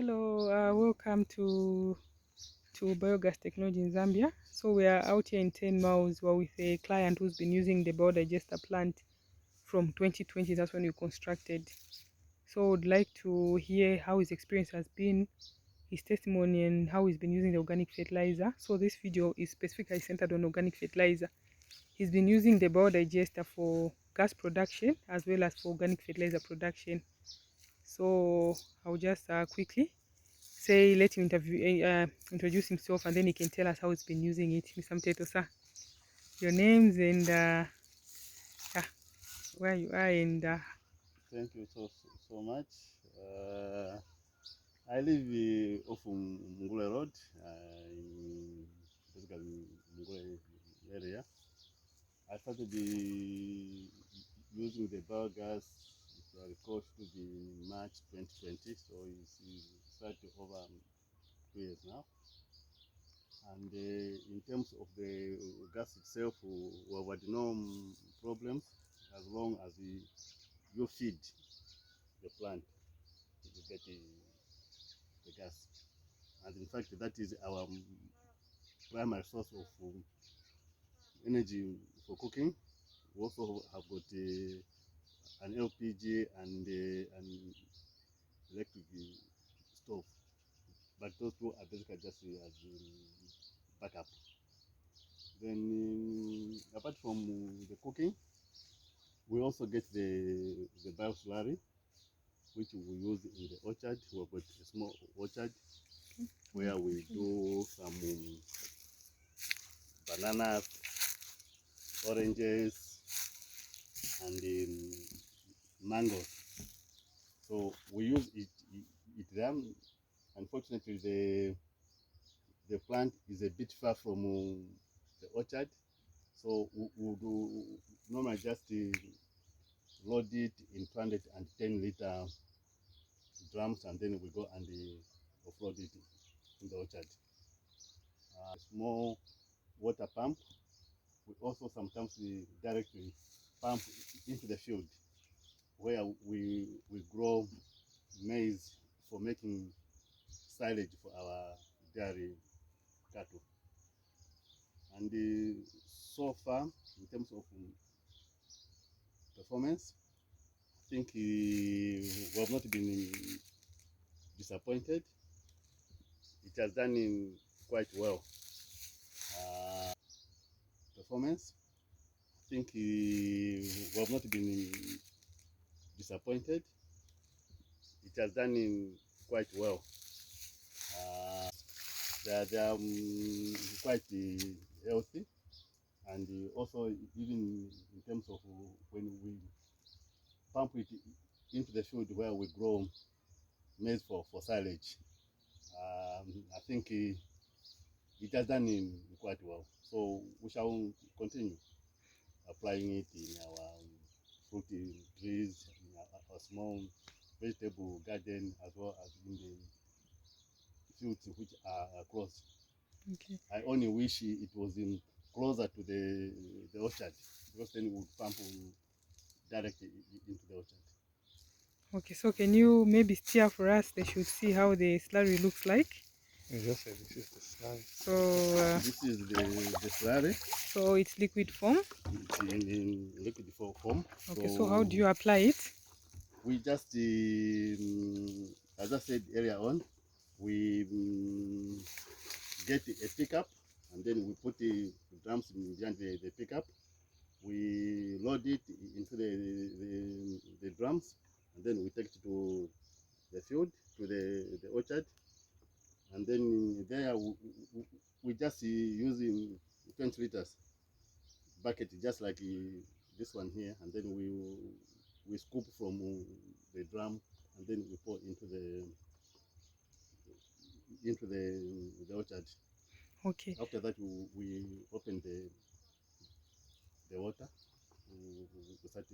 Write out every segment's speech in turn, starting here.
Hello, welcome to Biogas Technology in Zambia. So we are out here in 10 miles with a client who's been using the biodigester plant from 2020. That's when we constructed. So I would like to hear how his experience has been, his testimony, and how he's been using the organic fertilizer. So this video is specifically centered on organic fertilizer. He's been using the biodigester for gas production as well as for organic fertilizer production. So I'll just quickly let him introduce himself, and then he can tell us how he's been using it. Mr. Mteto, sir, your names and where you are and Thank you so much. I live off Mungule Road, in basically Mungule area. I started using the biogas, if I recall, to be March 2020, so it's slightly over 2 years now. And in terms of the gas itself, we had no problems as long as you feed the plant, you get the gas. And in fact, that is our primary source of energy for cooking. We also have got an LPG and an electric stove, but those two are basically just as backup. Then apart from the cooking, we also get the Bioslurry, which we use in the orchard. We have got a small orchard where we do some bananas, oranges, and mangoes. So we use it there. Unfortunately, the plant is a bit far from the orchard, so we do normally just load it in 210-liter drums, and then we go and offload it in the orchard. Small water pump. We also sometimes directly pump into the field where we grow maize for making silage for our dairy cattle. And so far, in terms of performance, I think we have not been disappointed. It has done quite well. Performance, I think we have not been disappointed. It has done quite well. They are quite healthy, and also even in terms of when we pump it into the field where we grow maize for silage, I think it has done quite well. So we shall continue applying it in our fruit trees, in our small vegetable garden, as well as in the fields which are close. okay. I only wish it was closer to the orchard, because then we would pump directly into the orchard. Okay, so can you maybe steer for us? They should see how the slurry looks like. Yes, this is the slurry. So this is the slurry. So it's liquid form. It's in liquid form. Okay, so how do you apply it? We just, as I said earlier on, we get a pickup, and then we put the drums behind the pickup. We load it into the drums, and then we take it to the field, to the orchard, and then there we just using 20 liters bucket, just like this one here, and then we scoop from the drum, and then we pour into the orchard. Okay. After that, we open the water. We start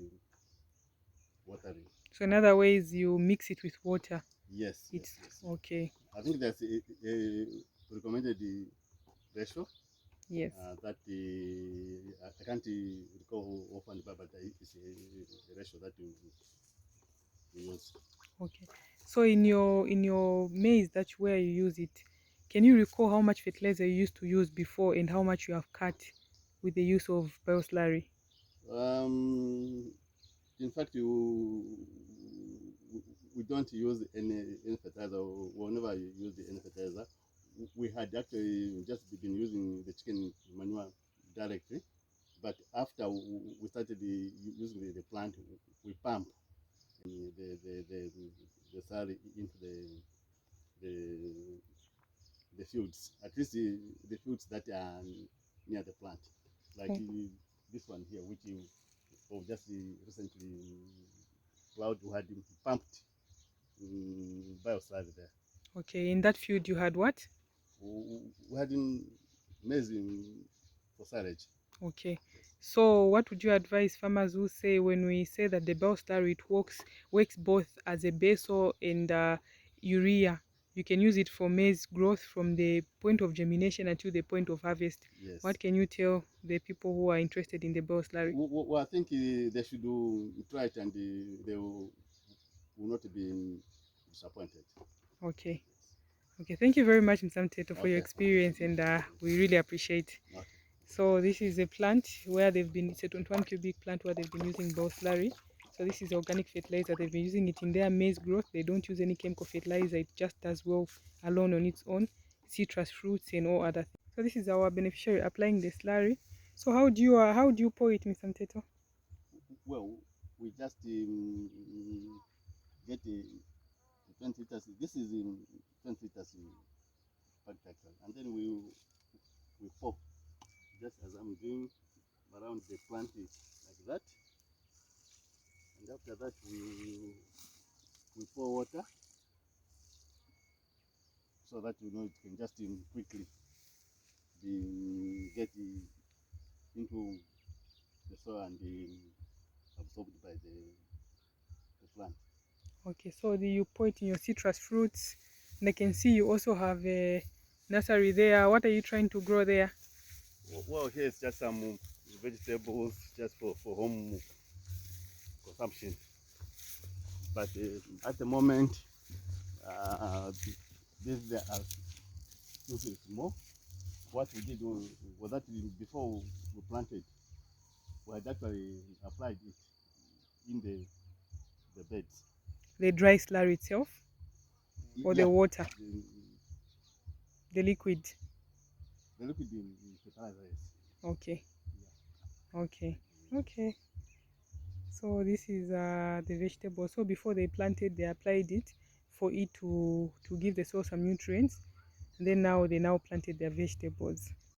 watering. So in other ways, you mix it with water. Yes. It's yes. okay. I think that's a recommended ratio. Yes. That I can't recall often, but it's a ratio that we use. Okay. So in your maize, that's where you use it. Can you recall how much fertilizer you used to use before and how much you have cut with the use of bioslurry? Um, in fact, we don't use any fertilizer. Whenever you use any fertilizer, we had actually just been using the chicken manure directly. But after we started using the plant, we pump the slurry into the the fields, at least the fields that are near the plant, like this one here, which you just recently plowed, who had pumped bioslurry there. Okay, in that field you had what? We had maize for silage. Okay. So what would you advise farmers who say when we say that the bioslurry it works both as a base oil and urea? You can use it for maize growth from the point of germination until the point of harvest. Yes. What can you tell the people who are interested in the bioslurry? Well, I think they should try it, and they will not be disappointed. Okay. Yes. Okay. Thank you very much, Mr. Teto, for your Okay. experience, and we really appreciate. Okay. So this is a plant where it's a 21 cubic plant where they've been using bioslurry. So this is organic fertilizer. They've been using it in their maize growth. They don't use any chemical fertilizer. It just does well alone on its own, citrus fruits and all other things. So this is our beneficiary applying the slurry. So how do you pour it, Mr. Mteto? Well, we just get 20 liters. This is in 20 liters packed actually, and then we pour just as I'm doing around the plant like that, and after that we pour water so that it can just quickly get into the soil and absorbed by the plant. Okay, so you pour it in your citrus fruits. And I can see you also have a nursery there. What are you trying to grow there? Well, here it's just some vegetables just for home consumption. But at the moment, these are still small. What we did was that before we planted, we had actually applied it in the beds. The dry slurry itself or the Yeah, water, the liquid? the liquid in fertilizers. Okay, Yeah. okay, okay. So this is the vegetable. So before they planted, they applied it for it to give the soil some nutrients. And then now they planted their vegetables.